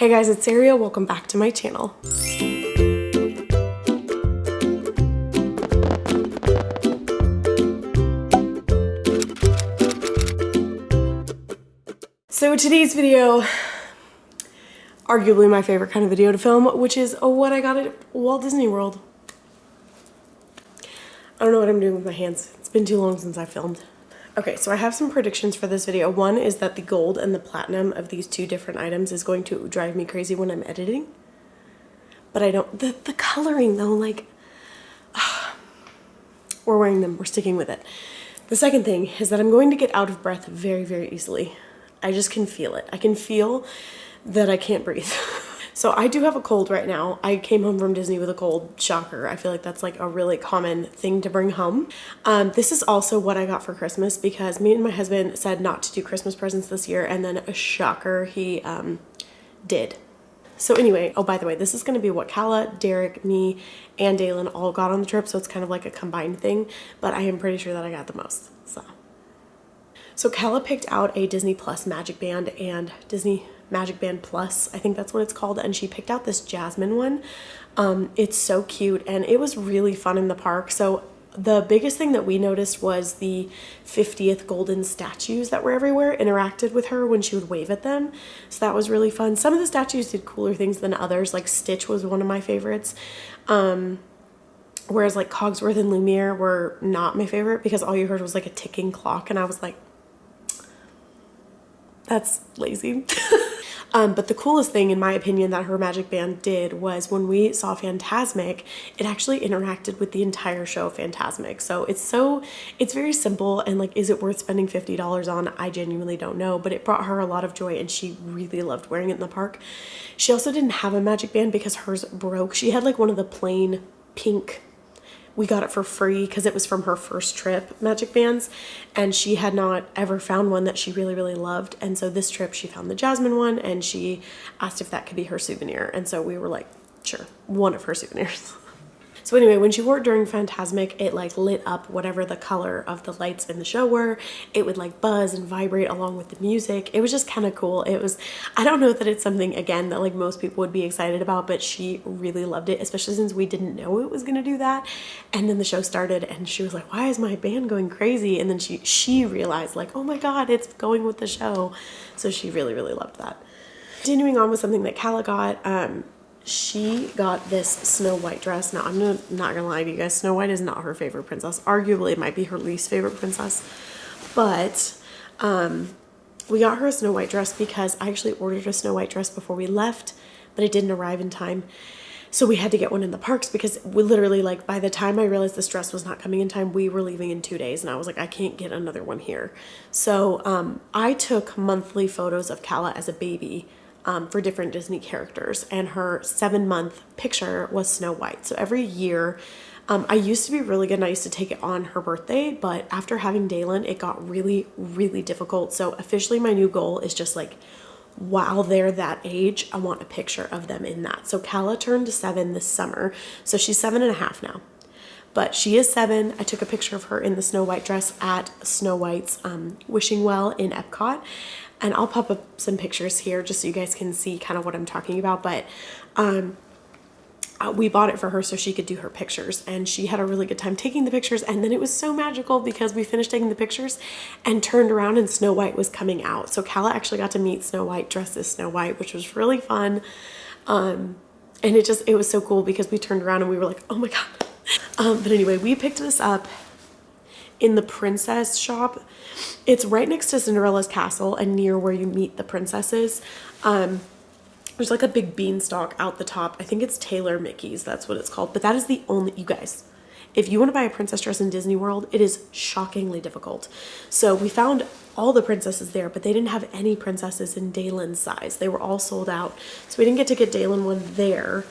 Hey guys, it's Ariel. Welcome back to my channel. So today's video, arguably my favorite kind of video to film, which is what I got at Walt Disney World. I don't know what I'm doing with my hands. It's been too long since I filmed. Okay, so I have some predictions for this video. One is that the gold and the platinum of these two different items is going to drive me crazy when I'm editing. But I don't, the coloring though, like, we're wearing them, we're sticking with it. The second thing is that I'm going to get out of breath very, very easily. I just can feel it. I can feel that I can't breathe. So I do have a cold right now. I came home from Disney with a cold, shocker. I feel like that's like a really common thing to bring home. This is also what I got for Christmas because me and my husband said not to do Christmas presents this year, and then a shocker, he did. So anyway, oh, by the way, this is gonna be what Kala, Derek, me, and Dalen all got on the trip, so it's kind of like a combined thing, but I am pretty sure that I got the most, So Kala picked out a Disney Plus Magic Band and Disney Magic Band Plus, I think that's what it's called, and she picked out this Jasmine one. It's so cute, and it was really fun in the park. So the biggest thing that we noticed was the 50th golden statues that were everywhere interacted with her when she would wave at them. So that was really fun. Some of the statues did cooler things than others, like Stitch was one of my favorites. Whereas like Cogsworth and Lumiere were not my favorite because all you heard was like a ticking clock, and I was like, that's lazy. But the coolest thing, in my opinion, that her magic band did was when we saw Fantasmic, it actually interacted with the entire show of Fantasmic. So it's very simple, and like, is it worth spending $50 on? I genuinely don't know, but it brought her a lot of joy and she really loved wearing it in the park. She also didn't have a magic band because hers broke. She had like one of the plain pink, we got it for free because it was from her first trip, magic bands, and she had not ever found one that she really, really loved. And so this trip she found the Jasmine one, and she asked if that could be her souvenir. And so we were like, sure, one of her souvenirs. So anyway, when she wore it during Fantasmic, it like lit up whatever the color of the lights in the show were. It would like buzz and vibrate along with the music. It was just kind of cool. It was, I don't know that it's something, again, that like most people would be excited about, but she really loved it, especially since we didn't know it was going to do that. And then the show started and she was like, why is my band going crazy? And then she realized like, oh my God, it's going with the show. So she really, really loved that. Continuing on with something that Kala got, she got this Snow White dress. Now, I'm not gonna lie to you guys, Snow White is not her favorite princess. Arguably, it might be her least favorite princess. But we got her a Snow White dress because I actually ordered a Snow White dress before we left, but it didn't arrive in time. So we had to get one in the parks because we literally, like, by the time I realized this dress was not coming in time, we were leaving in 2 days. And I was like, I can't get another one here. So I took monthly photos of Kala as a baby for different Disney characters, and her 7-month picture was Snow White. So every year, I used to be really good and I used to take it on her birthday, but after having Dalen, it got really, really difficult. So officially my new goal is just like, while they're that age, I want a picture of them in that. So Kala turned 7 this summer, so she's 7.5 now. But she is 7. I took a picture of her in the Snow White dress at Snow White's Wishing Well in Epcot. And I'll pop up some pictures here just so you guys can see kind of what I'm talking about. But we bought it for her so she could do her pictures. And she had a really good time taking the pictures. And then it was so magical because we finished taking the pictures and turned around and Snow White was coming out. So Kala actually got to meet Snow White dressed as Snow White, which was really fun. And it was so cool because we turned around and we were like, oh my God. But anyway, we picked this up in the princess shop. It's right next to Cinderella's castle and near where you meet the princesses. There's like a big beanstalk out the top. I think it's Taylor Mickey's, that's what it's called. But that is the only, you guys, if you want to buy a princess dress in Disney World, it is shockingly difficult. So we found all the princesses there, but they didn't have any princesses in Dalen's size. They were all sold out. So we didn't get to get Dalen one there.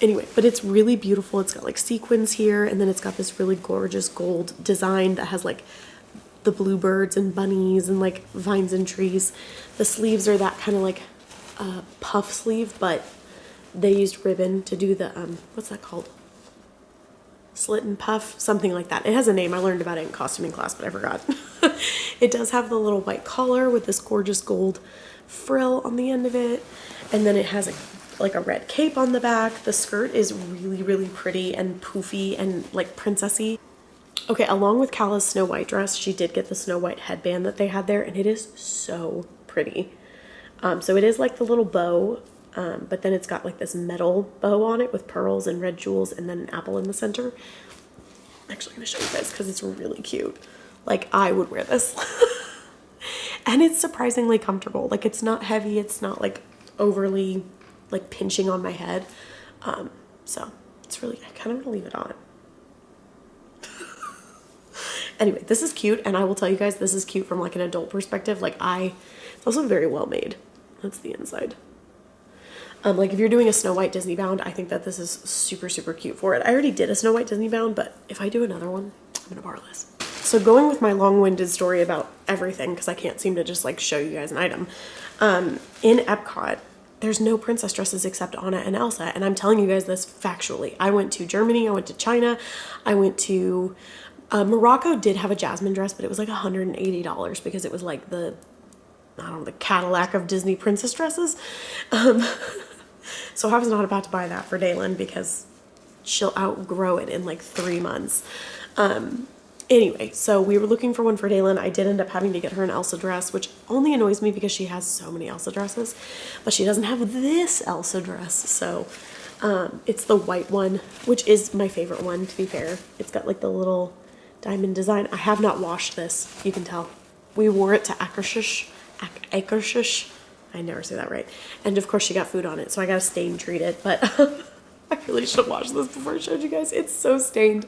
Anyway, but it's really beautiful. It's got like sequins here, and then it's got this really gorgeous gold design that has like the bluebirds and bunnies and like vines and trees. The sleeves are that kind of like puff sleeve, but they used ribbon to do the, what's that called? Slit and puff, something like that. It has a name. I learned about it in costuming class, but I forgot. It does have the little white collar with this gorgeous gold frill on the end of it. And then it has like a red cape on the back. The skirt is really, really pretty and poofy and like princessy. Okay, along with Calla's Snow White dress, she did get the Snow White headband that they had there, and it is so pretty. So it is like the little bow, but then it's got like this metal bow on it with pearls and red jewels and then an apple in the center. I'm actually going to show you guys because it's really cute. Like, I would wear this. And it's surprisingly comfortable. Like, it's not heavy. It's not like overly like pinching on my head. So it's really, I kind of want to leave it on. Anyway, this is cute, and I will tell you guys, this is cute from like an adult perspective. Like, it's also very well made. That's the inside. Like if you're doing a Snow White Disney bound, I think that this is super, super cute for it. I already did a Snow White Disney bound, but if I do another one, I'm gonna borrow this. So going with my long-winded story about everything, because I can't seem to just like show you guys an item. In Epcot, there's no princess dresses except Anna and Elsa, and I'm telling you guys this factually. I went to Germany, I went to China, I went to Morocco did have a Jasmine dress, but it was like $180 because it was like the Cadillac of Disney princess dresses. So I was not about to buy that for Daylin because she'll outgrow it in like 3 months. Anyway, so we were looking for one for Daylin. I did end up having to get her an Elsa dress, which only annoys me because she has so many Elsa dresses, but she doesn't have this Elsa dress. So it's the white one, which is my favorite one, to be fair. It's got like the little diamond design. I have not washed this, you can tell. We wore it to Akershish. I never say that right. And of course she got food on it, so I gotta stain treat it, but I really should have washed this before I showed you guys. It's so stained.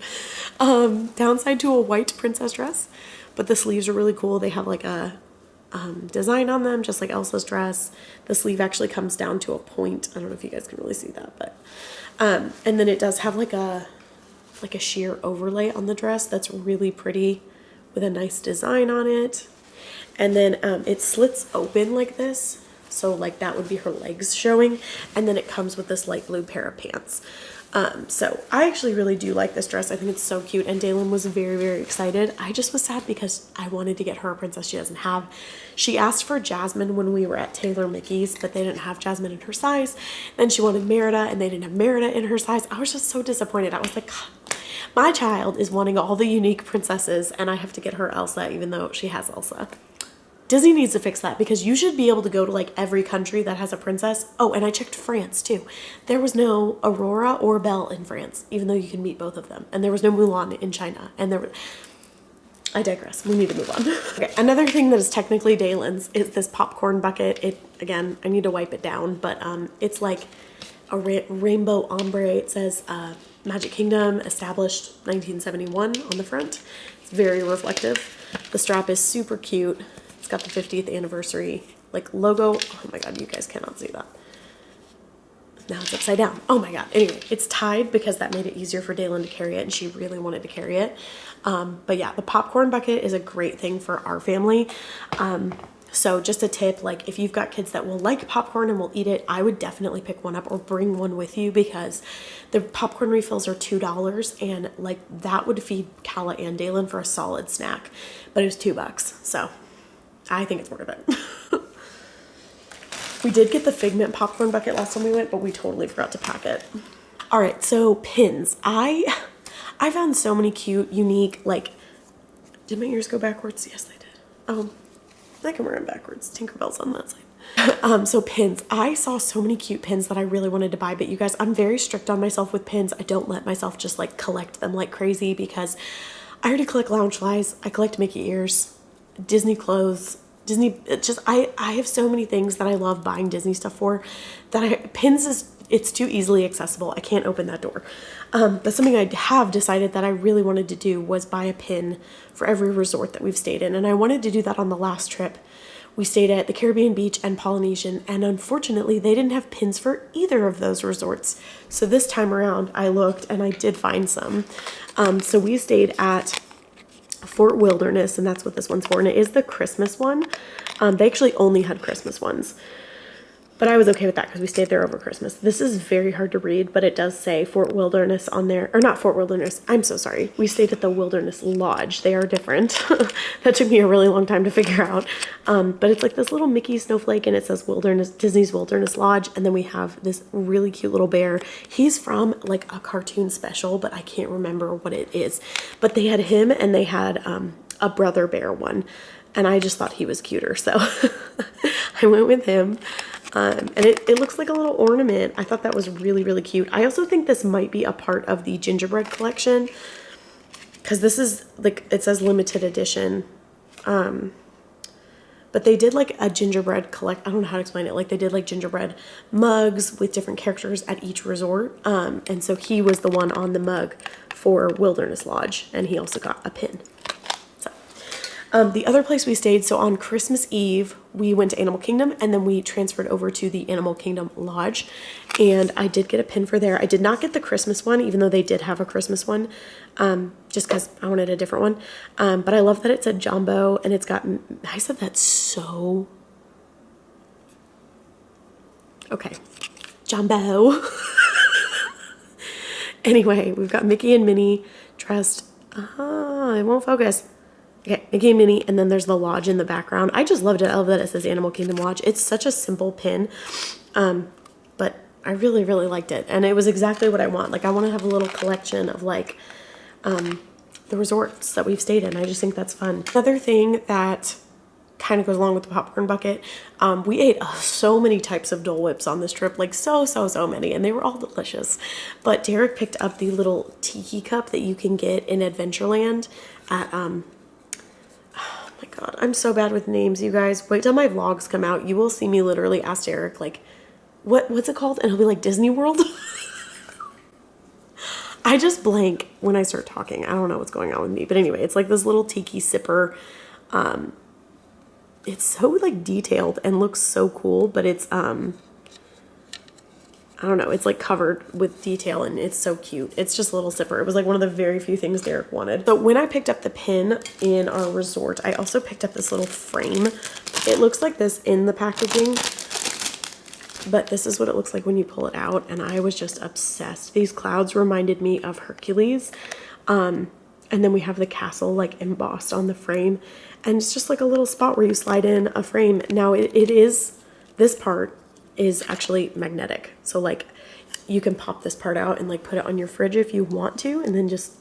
Downside to a white princess dress, but the sleeves are really cool. They have like a design on them, just like Elsa's dress. The sleeve actually comes down to a point. I don't know if you guys can really see that, but and then it does have like a sheer overlay on the dress that's really pretty with a nice design on it. And then it slits open like this, so like that would be her legs showing, and then it comes with this light blue pair of pants. So I actually really do like this dress. I think it's so cute, and Daylin was very, very excited. I just was sad because I wanted to get her a princess she doesn't have. She asked for Jasmine when we were at Taylor Mickey's, but they didn't have Jasmine in her size. Then she wanted Merida, and they didn't have Merida in her size. I was just so disappointed. I was like, my child is wanting all the unique princesses, and I have to get her Elsa, even though she has Elsa. Disney needs to fix that, because you should be able to go to like every country that has a princess. Oh, and I checked France too. There was no Aurora or Belle in France, even though you can meet both of them. And there was no Mulan in China. And I digress. We need to move on. Okay, another thing that is technically Daylin's is this popcorn bucket. Again, I need to wipe it down, but it's like a rainbow ombre. It says Magic Kingdom, established 1971 on the front. It's very reflective. The strap is super cute. It's got the 50th anniversary like logo. Oh my god, you guys cannot see that. Now it's upside down. Oh my god. Anyway, it's tied because that made it easier for Daylin to carry it, and she really wanted to carry it. But yeah, the popcorn bucket is a great thing for our family. So just a tip, like if you've got kids that will like popcorn and will eat it, I would definitely pick one up or bring one with you, because the popcorn refills are $2, and like that would feed Calla and Daylin for a solid snack, but it was $2. So I think it's worth it. We did get the FiGmEnT popcorn bucket last time we went, but we totally forgot to pack it. All right, so pins. I found so many cute, unique, like, did my ears go backwards? Yes, they did. I can wear them backwards. Tinkerbell's on that side. So pins. I saw so many cute pins that I really wanted to buy, but you guys, I'm very strict on myself with pins. I don't let myself just like collect them like crazy, because I already collect Loungeflies. I collect Mickey ears. Disney clothes, Disney, I have so many things that I love buying Disney stuff for that pins it's too easily accessible. I can't open that door. But something I have decided that I really wanted to do was buy a pin for every resort that we've stayed in. And I wanted to do that on the last trip. We stayed at the Caribbean Beach and Polynesian, and unfortunately they didn't have pins for either of those resorts. So this time around I looked and I did find some. So we stayed at Fort Wilderness, and that's what this one's for, and it is the Christmas one. They actually only had Christmas ones. But I was okay with that because we stayed there over Christmas. This is very hard to read, but it does say Fort Wilderness on there. Or not Fort Wilderness. I'm so sorry. We stayed at the Wilderness Lodge. They are different. That took me a really long time to figure out. But it's like this little Mickey snowflake, and it says Wilderness, Disney's Wilderness Lodge. And then we have this really cute little bear. He's from like a cartoon special, but I can't remember what it is. But they had him, and they had a brother bear one. And I just thought he was cuter. So I went with him. And it looks like a little ornament. I thought that was really, really cute. I also think this might be a part of the gingerbread collection, because this is like, it says limited edition. But they did like a gingerbread I don't know how to explain it. Like they did like gingerbread mugs with different characters at each resort. And so he was the one on the mug for Wilderness Lodge, and he also got a pin. The other place we stayed, so on Christmas Eve, we went to Animal Kingdom, and then we transferred over to the Animal Kingdom Lodge, and I did get a pin for there. I did not get the Christmas one, even though they did have a Christmas one, just because I wanted a different one. But I love that it said Jumbo, and it's got, I said that so, okay, Jumbo. Anyway, we've got Mickey and Minnie dressed, it won't focus. Okay, Mickey and Minnie, and then there's the lodge in the background. I just loved it. I love that it says Animal Kingdom Lodge. It's such a simple pin, but I really, really liked it. And it was exactly what I want. Like, I want to have a little collection of, like, the resorts that we've stayed in. I just think that's fun. Another thing that kind of goes along with the popcorn bucket, we ate so many types of Dole Whips on this trip. Like, so many. And they were all delicious. But Derek picked up the little tiki cup that you can get in Adventureland at, oh my god, I'm so bad with names, you guys. Wait till my vlogs come out. You will see me literally ask Derek, like, what's it called? And he'll be like, Disney World? I just blank when I start talking. I don't know what's going on with me. But anyway, it's like this little tiki sipper. It's so, like, detailed and looks so cool. But it's, I don't know, it's like covered with detail, and it's so cute. It's just a little sipper. It was like one of the very few things Derek wanted. So when I picked up the pin in our resort, I also picked up this little frame. It looks like this in the packaging, but this is what it looks like when you pull it out, and I was just obsessed. These clouds reminded me of Hercules. And then we have the castle like embossed on the frame, and it's just like a little spot where you slide in a frame. Now this part is actually magnetic. So like you can pop this part out and like put it on your fridge if you want to, and then just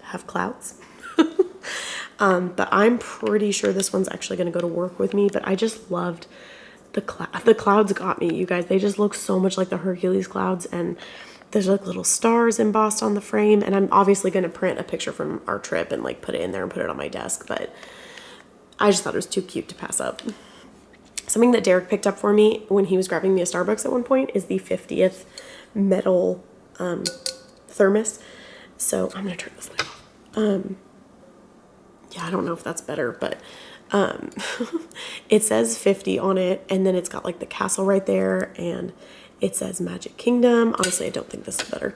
have clouds. But I'm pretty sure this one's actually going to go to work with me, but I just loved the clouds got me, you guys. They just look so much like the Hercules clouds, and there's like little stars embossed on the frame, and I'm obviously going to print a picture from our trip and like put it in there and put it on my desk, but I just thought it was too cute to pass up. Something that Derek picked up for me when he was grabbing me a Starbucks at one point is the 50th metal thermos. So I'm going to turn this light off. Yeah, I don't know if that's better, but it says 50 on it, and then it's got like the castle right there, and it says Magic Kingdom. Honestly, I don't think this is better.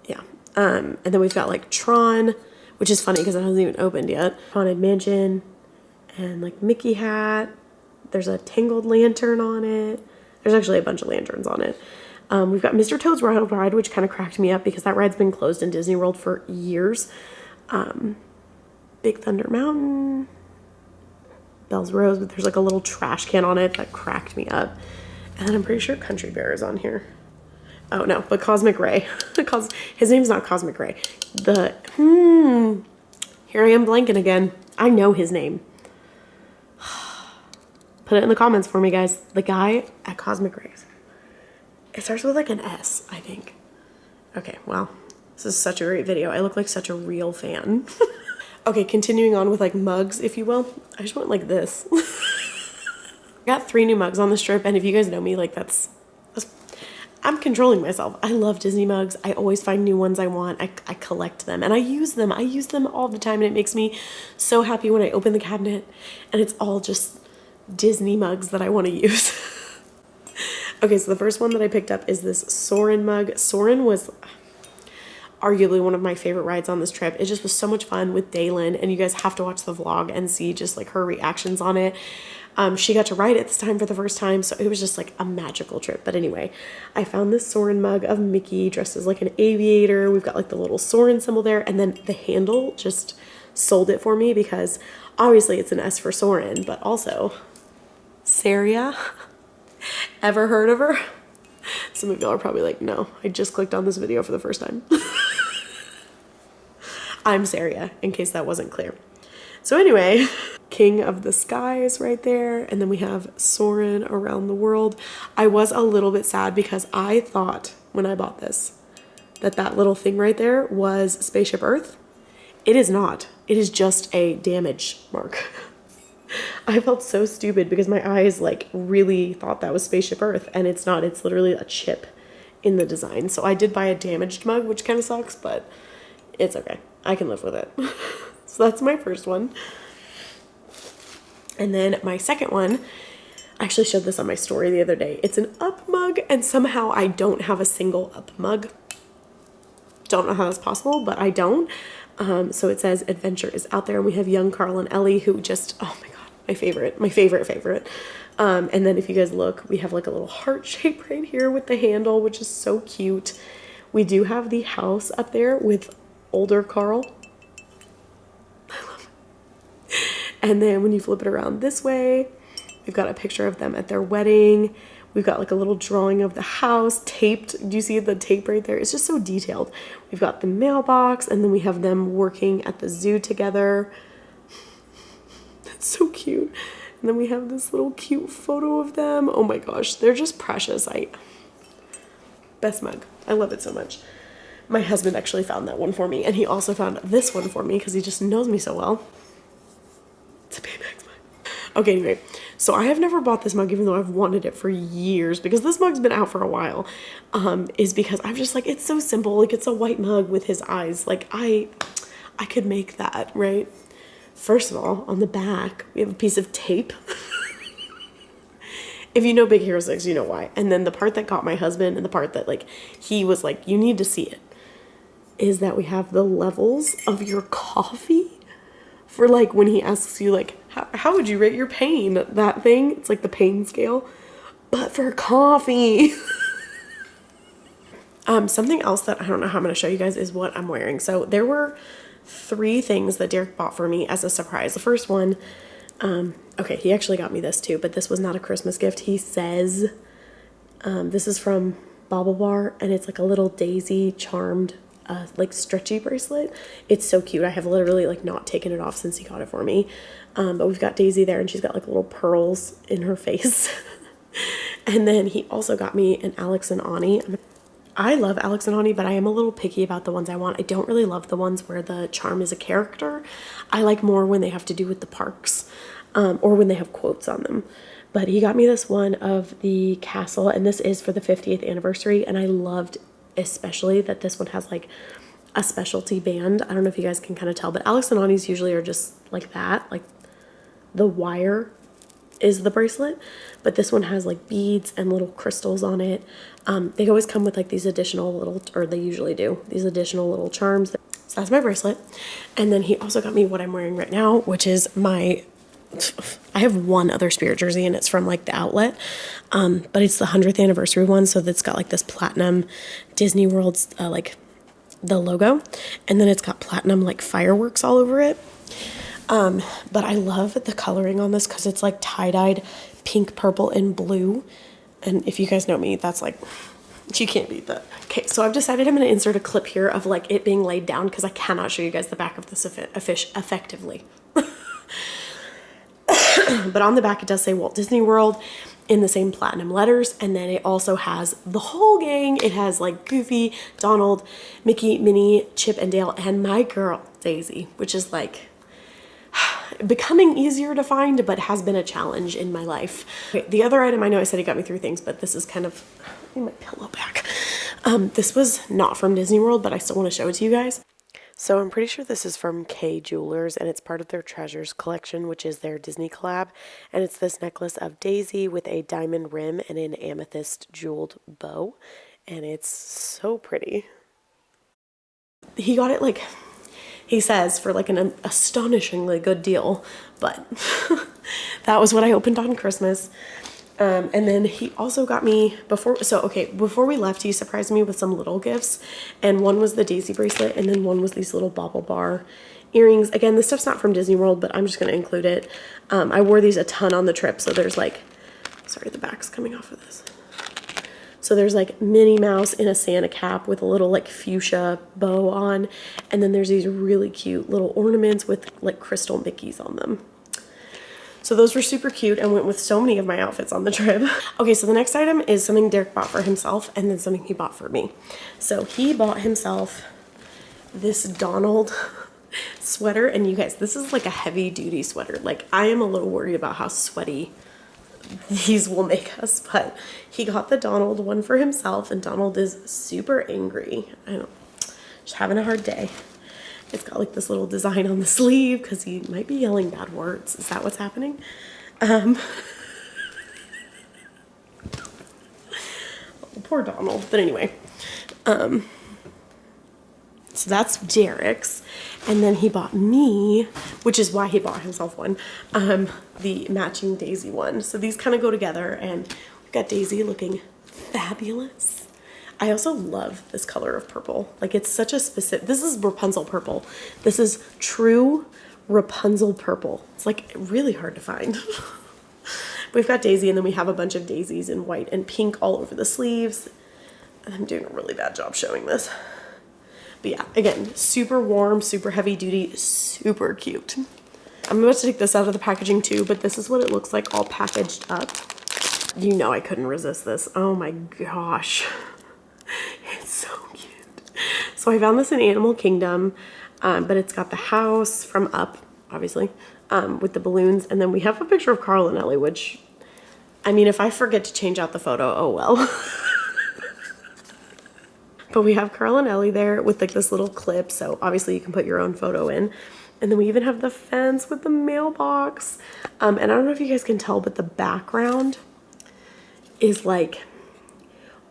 Yeah. And then we've got like Tron, which is funny because it hasn't even opened yet. Haunted Mansion, and like Mickey hat. There's a Tangled Lantern on it. There's actually a bunch of lanterns on it. We've got Mr. Toad's Wild Ride, which kind of cracked me up because that ride's been closed in Disney World for years. Big Thunder Mountain, Belle's Rose, but there's like a little trash can on it that cracked me up. And then I'm pretty sure Country Bear is on here. Oh no, but Cosmic Ray. His name's not Cosmic Ray. Here I am blanking again. I know his name. Put it in the comments for me, guys. The guy at Cosmic Rays. It starts with like an S, I think. Okay, well, this is such a great video. I look like such a real fan. Okay, continuing on with like mugs, if you will. I just went like this. I got 3 new mugs on this trip, and if you guys know me, like that's I'm controlling myself. I love Disney mugs. I always find new ones I want. I collect them, and I use them. I use them all the time, and it makes me so happy when I open the cabinet and it's all just Disney mugs that I want to use. Okay, so the first one that I picked up is this Soarin' mug. Soarin' was arguably one of my favorite rides on this trip. It just was so much fun with Daylin, and you guys have to watch the vlog and see just like her reactions on it. She got to ride it this time for the first time, so it was just like a magical trip. But anyway, I found this Soren mug of Mickey dressed as like an aviator. We've got like the little Soren symbol there, and then the handle just sold it for me because obviously it's an S for Soren, but also Saria. Ever heard of her? Some of y'all are probably like, no, I just clicked on this video for the first time. I'm Saria, in case that wasn't clear. So anyway, King of the Skies right there. And then we have Soren around the world. I was a little bit sad because I thought when I bought this that that little thing right there was Spaceship Earth. It is not. It is just a damage mark. I felt so stupid because my eyes like really thought that was Spaceship Earth, and it's not. It's literally a chip in the design. So I did buy a damaged mug, which kind of sucks, but it's okay. I can live with it. So that's my first one. And then my second one, I actually showed this on my story the other day. It's an up mug, and somehow I don't have a single up mug. Don't know how that's possible, but I don't. So it says adventure is out there, and we have young Carl and Ellie, who just, oh my god, my favorite. And then if you guys look, we have like a little heart shape right here with the handle, which is so cute. We do have the house up there with older Carl. I love it. And then when you flip it around this way, we've got a picture of them at their wedding. We've got like a little drawing of the house taped. Do you see the tape right there? It's just so detailed. We've got the mailbox, and then we have them working at the zoo together. That's so cute. And then we have this little cute photo of them. Oh my gosh, they're just precious. Best mug. I love it so much. My husband actually found that one for me, and he also found this one for me because he just knows me so well. It's a Baymax mug. Okay, anyway, so I have never bought this mug even though I've wanted it for years because this mug's been out for a while, is because I'm just like, it's so simple. Like, it's a white mug with his eyes. Like, I could make that, right? First of all, on the back, we have a piece of tape. If you know Big Hero 6, you know why. And then the part that got my husband, and the part that like he was like, you need to see it, is that we have the levels of your coffee for like when he asks you like, how would you rate your pain? That thing, it's like the pain scale, but for coffee. Something else that I don't know how I'm going to show you guys is what I'm wearing. So there were 3 things that Derek bought for me as a surprise. The first one, okay, he actually got me this too, but this was not a Christmas gift. He says, this is from Bobble Bar, and it's like a little daisy charmed, like stretchy bracelet. It's so cute. I have literally like not taken it off since he got it for me. But we've got Daisy there, and she's got like little pearls in her face. And then he also got me an Alex and Ani. I love Alex and Ani, but I am a little picky about the ones I want. I don't really love the ones where the charm is a character. I like more when they have to do with the parks, or when they have quotes on them. But he got me this one of the castle, and this is for the 50th anniversary, and I loved especially that this one has like a specialty band. I don't know if you guys can kind of tell, but Alex and Ani's usually are just like that, like the wire is the bracelet, but this one has like beads and little crystals on it. They always come with like these additional little, or they usually do, these additional little charms. So that's my bracelet. And then he also got me what I'm wearing right now, which is my, I have one other Spirit jersey, and it's from like the outlet, but it's the 100th anniversary one, so that's got like this platinum Disney World's like the logo, and then it's got platinum like fireworks all over it. But I love the coloring on this because it's like tie-dyed pink, purple, and blue. And if you guys know me, that's like, you can't beat that. Okay, so I've decided I'm going to insert a clip here of like it being laid down because I cannot show you guys the back of this effectively. But on the back it does say Walt Disney World in the same platinum letters, and then it also has the whole gang. It has like Goofy, Donald, Mickey, Minnie, Chip and Dale, and my girl Daisy, which is like becoming easier to find, but has been a challenge in my life. Okay, the other item, I know I said he got me 3 things, but this is kind of in my pillow back. This was not from Disney World, but I still want to show it to you guys. So I'm pretty sure this is from K Jewelers, and it's part of their Treasures collection, which is their Disney collab. And it's this necklace of Daisy with a diamond rim and an amethyst jeweled bow. And it's so pretty. He got it like, he says, for like an astonishingly good deal. But that was what I opened on Christmas. And then he also got me before we left, he surprised me with some little gifts. And one was the Daisy bracelet, and then one was these little bauble bar earrings. Again, this stuff's not from Disney World, but I'm just going to include it. I wore these a ton on the trip. So there's like, sorry, the back's coming off of this. So there's like Minnie Mouse in a Santa cap with a little like fuchsia bow on. And then there's these really cute little ornaments with like crystal Mickeys on them. So those were super cute and went with so many of my outfits on the trip. Okay, so the next item is something Derek bought for himself and then something he bought for me. So he bought himself this Donald sweater, and you guys, this is like a heavy duty sweater. Like, I am a little worried about how sweaty these will make us, but he got the Donald one for himself, and Donald is super angry. I don't, just having a hard day. It's got like this little design on the sleeve because he might be yelling bad words. Is that what's happening? Poor Donald. But anyway, so that's Derek's. And then he bought me, which is why he bought himself one, the matching Daisy one. So these kind of go together, and we've got Daisy looking fabulous. I also love this color of purple. Like, it's such a specific, this is Rapunzel purple. This is true Rapunzel purple. It's like really hard to find. We've got Daisy, and then we have a bunch of daisies in white and pink all over the sleeves. And I'm doing a really bad job showing this. But yeah, again, super warm, super heavy duty, super cute. I'm about to take this out of the packaging too, but this is what it looks like all packaged up. You know I couldn't resist this. Oh my gosh. It's so cute. So I found this in Animal Kingdom, but it's got the house from Up, obviously, with the balloons. And then we have a picture of Carl and Ellie, which, I mean, if I forget to change out the photo, oh well. But we have Carl and Ellie there with like this little clip. So obviously you can put your own photo in. And then we even have the fence with the mailbox. And I don't know if you guys can tell, but the background is like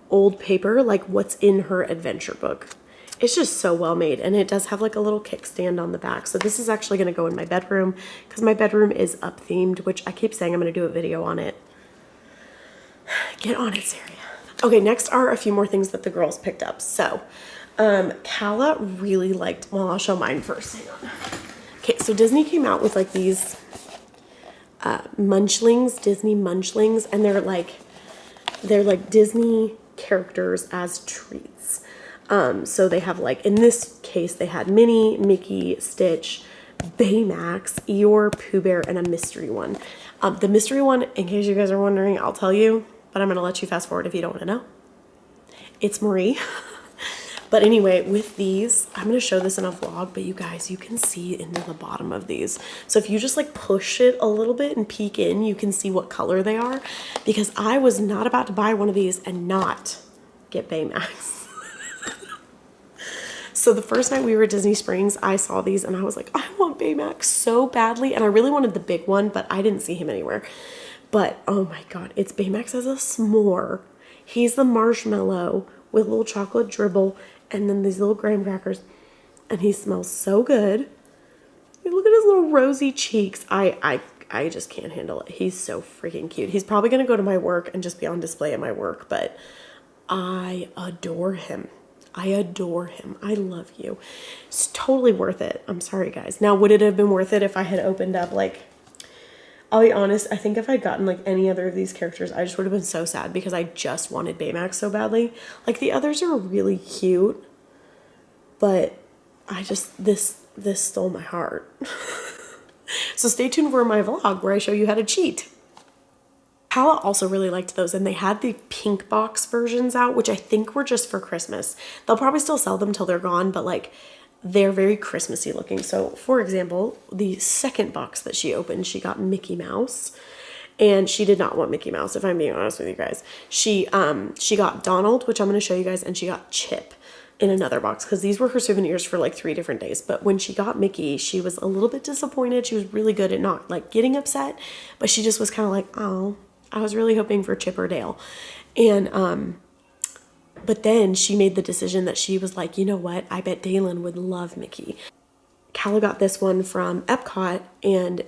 old paper, like what's in her adventure book. It's just so well made, and it does have like a little kickstand on the back. So this is actually going to go in my bedroom because my bedroom is Up themed, which I keep saying I'm going to do a video on it. Get on it, Saria. Okay, next are a few more things that the girls picked up. So Kala really liked, well, I'll show mine first. Hang on. Okay, so Disney came out with like these munchlings, Disney munchlings, and they're like Disney characters as treats. So they have like, in this case, they had Minnie, Mickey, Stitch, Baymax, Eeyore, Pooh Bear, and a mystery one. The mystery one, in case you guys are wondering, I'll tell you, but I'm going to let you fast forward if you don't want to know. It's Marie. But anyway, with these, I'm going to show this in a vlog, but you guys, you can see into the bottom of these. So if you just like push it a little bit and peek in, you can see what color they are, because I was not about to buy one of these and not get Baymax. So the first night we were at Disney Springs, I saw these and I was like, I want Baymax so badly. And I really wanted the big one, but I didn't see him anywhere. But oh my God, it's Baymax as a s'more. He's the marshmallow with a little chocolate dribble and then these little graham crackers. And he smells so good. Look at his little rosy cheeks. I just can't handle it. He's so freaking cute. He's probably going to go to my work and just be on display at my work, but I adore him. I adore him. I love you. It's totally worth it. I'm sorry, guys. Now, would it have been worth it if I had opened up, like, I'll be honest, I think if I'd gotten like any other of these characters, I just would have been so sad because I just wanted Baymax so badly. Like, the others are really cute, but I just, this stole my heart. So stay tuned for my vlog where I show you how to cheat. Kala also really liked those, and they had the pink box versions out, which I think were just for Christmas. They'll probably still sell them till they're gone, but like, they're very Christmassy looking. So for example, the second box that she opened, she got Mickey Mouse, and she did not want Mickey Mouse, if I'm being honest with you guys. She got Donald, which I'm going to show you guys, and she got Chip in another box because these were her souvenirs for like 3 different days. But when she got Mickey, she was a little bit disappointed. She was really good at not like getting upset, but she just was kind of like, oh, I was really hoping for Chip or Dale. And but then she made the decision that she was like, you know what? I bet Dalen would love Mickey. Calla got this one from Epcot, and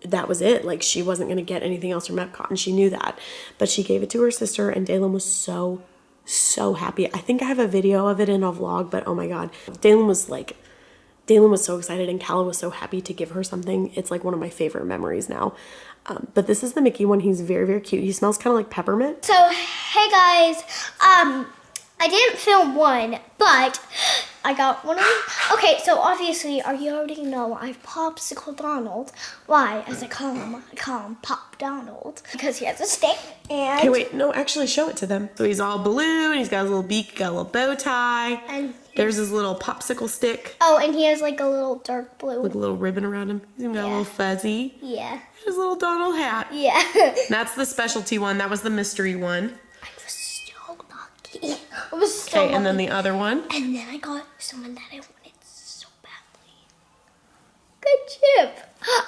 that was it. Like, she wasn't going to get anything else from Epcot, and she knew that. But she gave it to her sister, and Dalen was so, so happy. I think I have a video of it in a vlog, but oh my God. Dalen was so excited, and Calla was so happy to give her something. It's like one of my favorite memories now. But this is the Mickey one. He's very, very cute. He smells kind of like peppermint. So, hey guys, I didn't film one, but I got one of them. Okay, so obviously, you already know I've Popsicle Donald. Why? As I call him Pop Donald. Because he has a stick and... Okay, wait, no, actually show it to them. So he's all blue, and he's got a little beak, got a little bow tie. And there's his little popsicle stick. Oh, and he has like a little dark blue. With a little ribbon around him. He's got a little fuzzy. Yeah. His little Donald hat. Yeah. That's the specialty one. That was the mystery one. I was so lucky. I was so lucky. And then the other one. And then I got someone that I wanted so badly. Good Chip.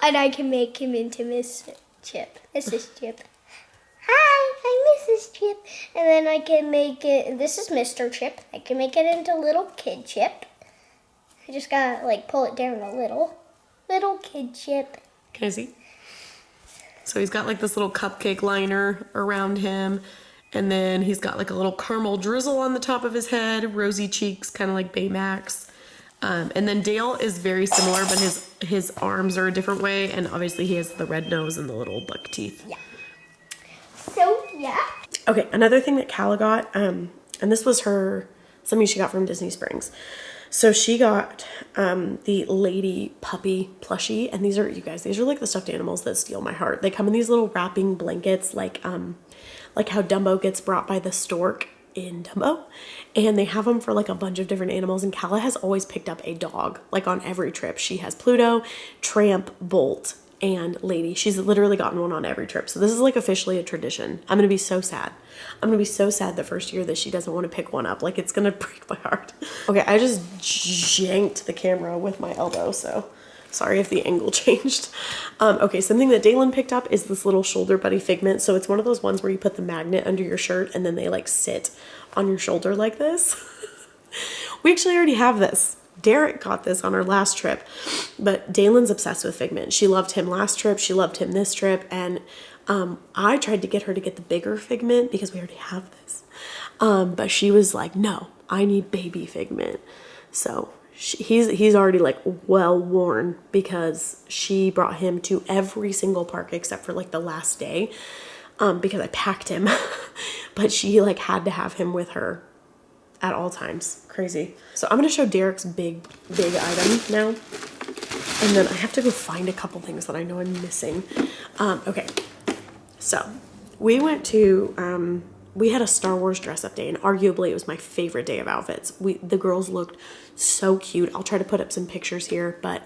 And I can make him into Miss Chip. Mrs. Chip. Hi, I'm Mrs. Chip. And then I can make it, this is Mr. Chip. I can make it into Little Kid Chip. I just gotta like pull it down a little. Little Kid Chip. Can I see? So he's got like this little cupcake liner around him. And then he's got like a little caramel drizzle on the top of his head. Rosy cheeks, kind of like Baymax. And then Dale is very similar, but his arms are a different way. And obviously he has the red nose and the little buck teeth. Yeah. So, yeah. Okay, another thing that Calla got, and this was something she got from Disney Springs. So she got the lady puppy plushie, and these are like the stuffed animals that steal my heart. They come in these little wrapping blankets, like how Dumbo gets brought by the stork in Dumbo, and they have them for like a bunch of different animals. And Calla has always picked up a dog, like on every trip. She has Pluto, Tramp, Bolt, and Lady. She's literally gotten one on every trip. So this is like officially a tradition. I'm gonna be so sad. I'm gonna be so sad the first year that she doesn't want to pick one up. Like, it's gonna break my heart. Okay, I just janked the camera with my elbow, so sorry if the angle changed. Okay, something that Dalen picked up is this little shoulder buddy FiGmEnT. So it's one of those ones where you put the magnet under your shirt and then they like sit on your shoulder like this. We actually already have this. Derek got this on our last trip, but Dalen's obsessed with FiGmEnT. She loved him last trip, she loved him this trip, and I tried to get her to get the bigger FiGmEnT because we already have this. But she was like, no, I need baby FiGmEnT. So he's already like well worn because she brought him to every single park except for like the last day because I packed him. But she like had to have him with her at all times. Crazy. So I'm gonna show Derek's big item now, and then I have to go find a couple things that I know I'm missing. Okay, so we went to we had a Star Wars dress up day, and arguably it was my favorite day of outfits. The girls looked so cute. I'll try to put up some pictures here, but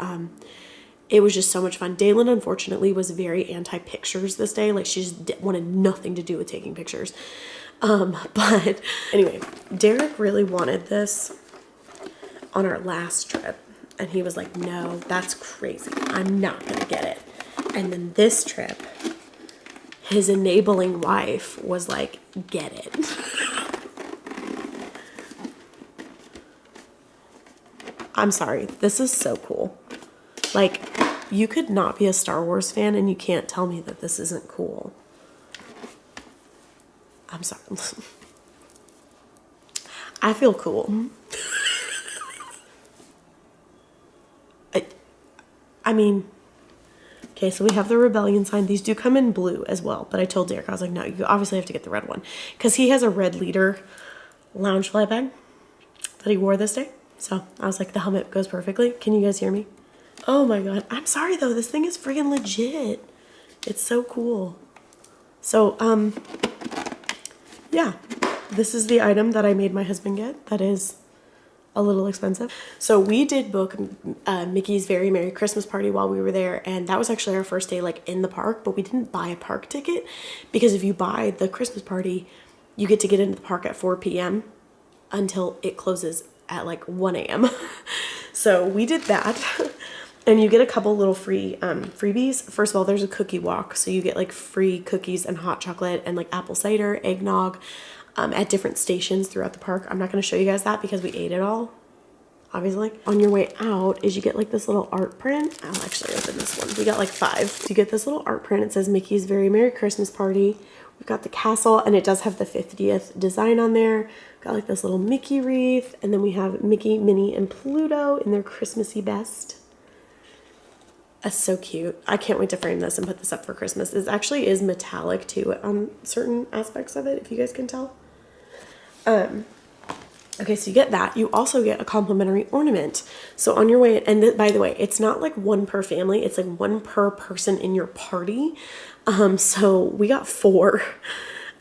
it was just so much fun. Dalen unfortunately was very anti-pictures this day. Like, she just wanted nothing to do with taking pictures. But anyway, Derek really wanted this on our last trip, and he was like, no, that's crazy. I'm not gonna get it. And then this trip, his enabling wife was like, get it. I'm sorry, this is so cool. Like, you could not be a Star Wars fan and you can't tell me that this isn't cool. I'm sorry. I feel cool. I mean, okay, so we have the rebellion sign. These do come in blue as well, but I told Derek, I was like, no, you obviously have to get the red one because he has a red leader lounge fly bag that he wore this day. So I was like, the helmet goes perfectly. Can you guys hear me? Oh my God. I'm sorry though. This thing is friggin' legit. It's so cool. So, yeah, this is the item that I made my husband get. That is a little expensive. So we did book Mickey's Very Merry Christmas Party while we were there, and that was actually our first day like in the park, but we didn't buy a park ticket because if you buy the Christmas party, you get to get into the park at 4 p.m. until it closes at like 1 a.m. So we did that. And you get a couple little free freebies. First of all, there's a cookie walk. So you get like free cookies and hot chocolate and like apple cider, eggnog at different stations throughout the park. I'm not going to show you guys that because we ate it all. obviously. On your way out is you get like this little art print. I'll actually open this one. We got like 5. So you get this little art print. It says Mickey's Very Merry Christmas Party. We've got the castle, and it does have the 50th design on there. Got like this little Mickey wreath, and then we have Mickey, Minnie, and Pluto in their Christmassy best. That's so cute. I can't wait to frame this and put this up for Christmas. This actually is metallic too on certain aspects of it, if you guys can tell. Okay, so you get that. You also get a complimentary ornament. So on your way, and by the way, it's not like 1 per family. It's like 1 per person in your party. So we got 4.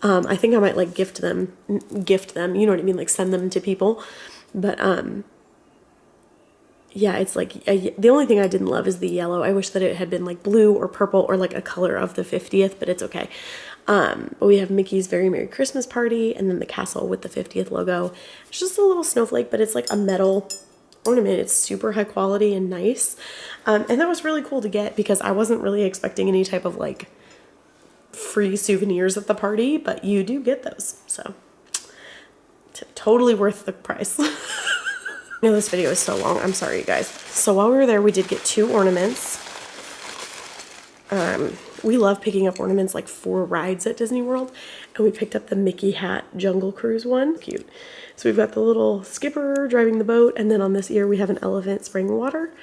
I think I might like gift them, you know what I mean? Like send them to people. But, yeah, it's like, the only thing I didn't love is the yellow. I wish that it had been like blue or purple or like a color of the 50th, but it's okay. But we have Mickey's Very Merry Christmas Party, and then the castle with the 50th logo. It's just a little snowflake, but it's like a metal ornament. It's super high quality and nice. And that was really cool to get because I wasn't really expecting any type of like free souvenirs at the party, but you do get those. So totally worth the price. I know this video is so long. I'm sorry, you guys. So while we were there, we did get 2 ornaments. We love picking up ornaments like for rides at Disney World, and we picked up the Mickey hat Jungle Cruise one. Cute. So we've got the little skipper driving the boat, and then on this ear we have an elephant spraying water,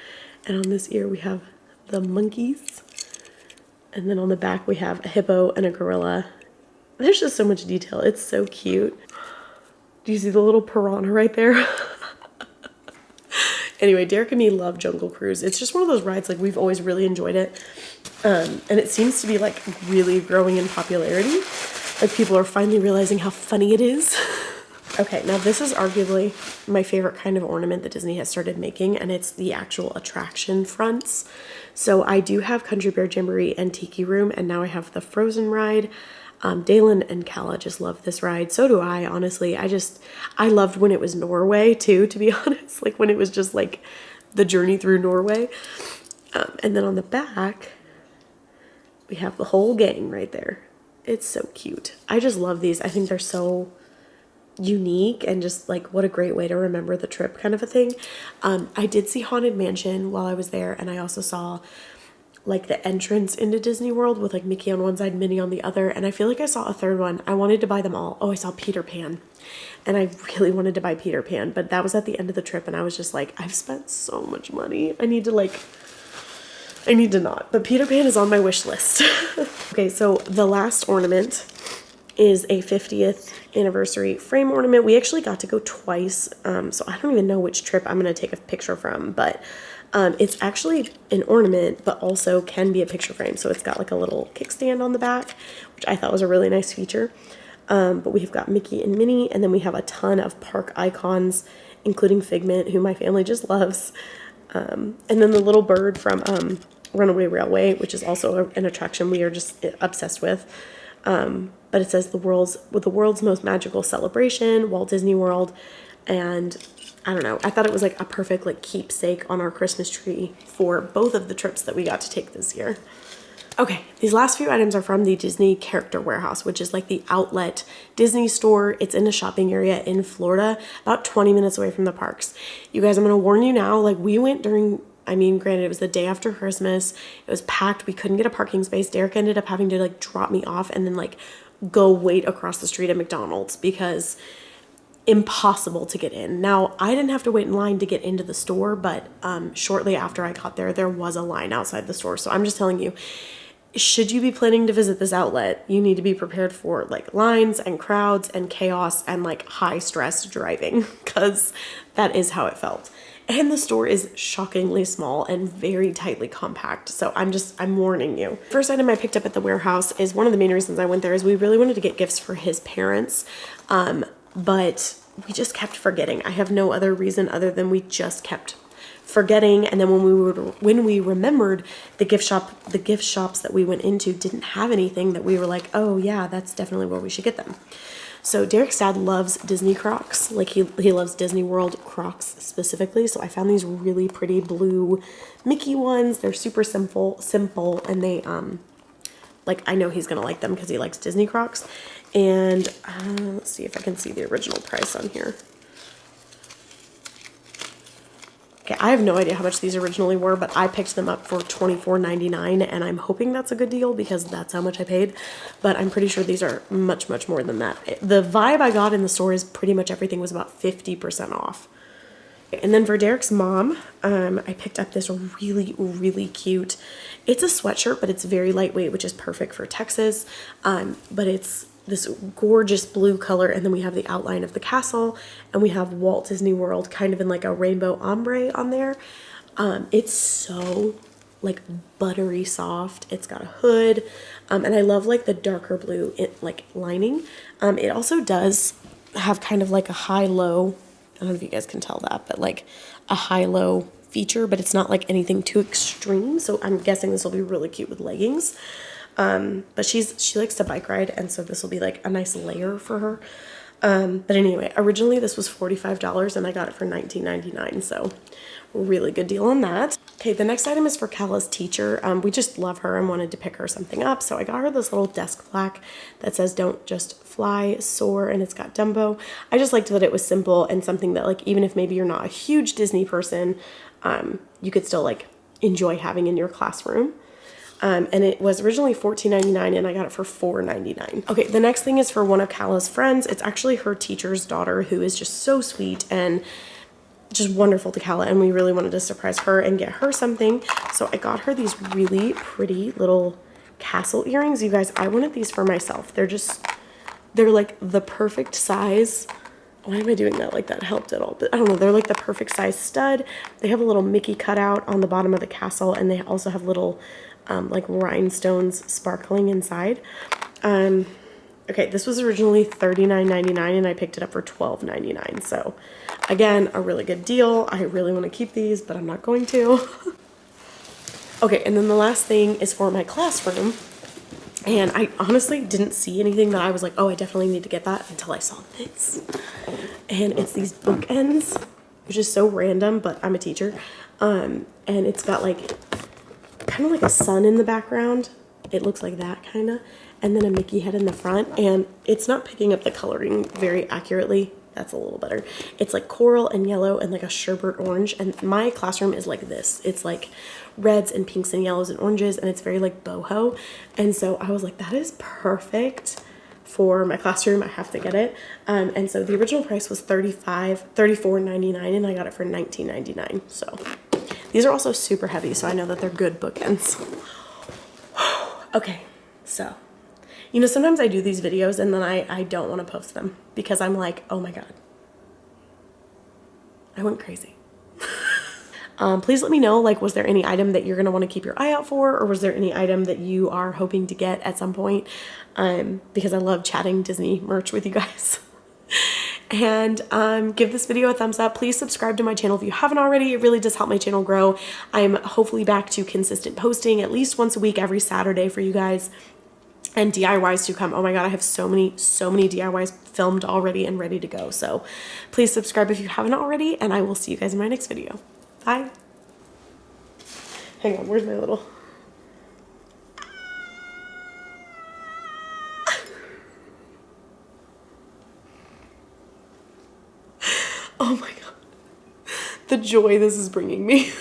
and on this ear we have the monkeys, and then on the back we have a hippo and a gorilla. There's just so much detail. It's so cute. Do you see the little piranha right there? Anyway, Derek and me love Jungle Cruise. It's just one of those rides, like we've always really enjoyed it. And it seems to be like really growing in popularity. Like people are finally realizing how funny it is. Okay, now this is arguably my favorite kind of ornament that Disney has started making, and it's the actual attraction fronts. So I do have Country Bear Jamboree and Tiki Room, and now I have the Frozen ride. Dalen and Kala just love this ride. So do I, honestly. I loved when it was Norway too, to be honest. Like when it was just like the journey through Norway. And then on the back, we have the whole gang right there. It's so cute. I just love these. I think they're so unique and just like what a great way to remember the trip kind of a thing. I did see Haunted Mansion while I was there, and I also saw like the entrance into Disney World with like Mickey on one side, Minnie on the other, and I feel like I saw a third one. I wanted to buy them all. Oh, I saw Peter Pan, and I really wanted to buy Peter Pan, but that was at the end of the trip, and I was just like, I've spent so much money. I need to not. But Peter Pan is on my wish list. Okay, so the last ornament is a 50th anniversary frame ornament. We actually got to go twice, so I don't even know which trip I'm going to take a picture from, but it's actually an ornament, but also can be a picture frame. So it's got like a little kickstand on the back, which I thought was a really nice feature. But we've got Mickey and Minnie, and then we have a ton of park icons, including FiGmEnT, who my family just loves. And then the little bird from Runaway Railway, which is also an attraction we are just obsessed with. But it says the world's most magical celebration, Walt Disney World, and I don't know. I thought it was like a perfect like keepsake on our Christmas tree for both of the trips that we got to take this year. Okay, these last few items are from the Disney Character Warehouse, which is like the outlet Disney store. It's in a shopping area in Florida, about 20 minutes away from the parks. You guys, I'm going to warn you now, like we went during, I mean, granted, it was the day after Christmas. It was packed. We couldn't get a parking space. Derek ended up having to like drop me off and then like go wait across the street at McDonald's because impossible to get in. Now, I didn't have to wait in line to get into the store, but shortly after I got there, there was a line outside the store. So I'm just telling you, should you be planning to visit this outlet, you need to be prepared for like lines and crowds and chaos and like high stress driving, because that is how it felt. And the store is shockingly small and very tightly compact. So I'm warning you. First item I picked up at the warehouse is one of the main reasons I went there is we really wanted to get gifts for his parents. But we just kept forgetting. I have no other reason other than we just kept forgetting. And then when we remembered the gift shops that we went into didn't have anything that we were like, oh yeah, that's definitely where we should get them. So Derek's dad loves Disney Crocs. Like he loves Disney World Crocs specifically. So I found these really pretty blue Mickey ones. They're super simple, and they like I know he's gonna like them because he likes Disney Crocs. And let's see if I can see the original price on here. Okay, I have no idea how much these originally were, but I picked them up for $24.99, and I'm hoping that's a good deal because that's how much I paid. But I'm pretty sure these are much, much more than that. The vibe I got in the store is pretty much everything was about 50% off. And then for Derek's mom, I picked up this really, really cute, it's a sweatshirt, but it's very lightweight, which is perfect for Texas. But it's this gorgeous blue color, and then we have the outline of the castle, and we have Walt Disney World kind of in like a rainbow ombre on there. It's so like buttery soft. It's got a hood, and I love like the darker blue like lining. It also does have kind of like a high-low, I don't know if you guys can tell that, but like a high-low feature, but it's not like anything too extreme. So I'm guessing this will be really cute with leggings. But she likes to bike ride, and so this will be like a nice layer for her. But anyway, originally this was $45 and I got it for $19.99, so really good deal on that. Okay, the next item is for Kalla's teacher. We just love her and wanted to pick her something up, so I got her this little desk plaque that says "Don't just fly, soar," and it's got Dumbo. I just liked that it was simple and something that like even if maybe you're not a huge Disney person, you could still like enjoy having in your classroom. And it was originally $14.99 and I got it for $4.99. Okay, the next thing is for one of Kalla's friends. It's actually her teacher's daughter, who is just so sweet and just wonderful to Kalla, and we really wanted to surprise her and get her something. So I got her these really pretty little castle earrings. You guys, I wanted these for myself. They're like the perfect size. Why am I doing that? Like that helped at all, but I don't know. They're like the perfect size stud. They have a little Mickey cutout on the bottom of the castle, and they also have little like rhinestones sparkling inside. Okay, this was originally $39.99 and I picked it up for $12.99. So again, a really good deal. I really want to keep these, but I'm not going to. Okay, and then the last thing is for my classroom. And I honestly didn't see anything that I was like, oh, I definitely need to get that until I saw this. And it's these bookends, which is so random, but I'm a teacher. And it's got like kind of like a sun in the background. It looks like that kind of, and then a Mickey head in the front, and it's not picking up the coloring very accurately. That's a little better. It's like coral and yellow and like a sherbet orange, and my classroom is like this. It's like reds and pinks and yellows and oranges, and it's very like boho. And so I was like, that is perfect for my classroom. I have to get it. And so the original price was $34.99 and I got it for $19.99. So these are also super heavy, so I know that they're good bookends. Okay, so, you know, sometimes I do these videos and then I don't want to post them because I'm like, oh my God, I went crazy. Please let me know, like, was there any item that you're going to want to keep your eye out for, or was there any item that you are hoping to get at some point? Because I love chatting Disney merch with you guys. And give this video a thumbs up. Please subscribe to my channel if you haven't already. It really does help my channel grow. I'm hopefully back to consistent posting at least once a week every Saturday for you guys. And DIYs to come. Oh my God, I have so many DIYs filmed already and ready to go. So please subscribe if you haven't already, and I will see you guys in my next video. Bye. Hang on, where's my little... Oh my God. The joy this is bringing me.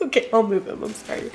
Okay, I'll move him. I'm sorry.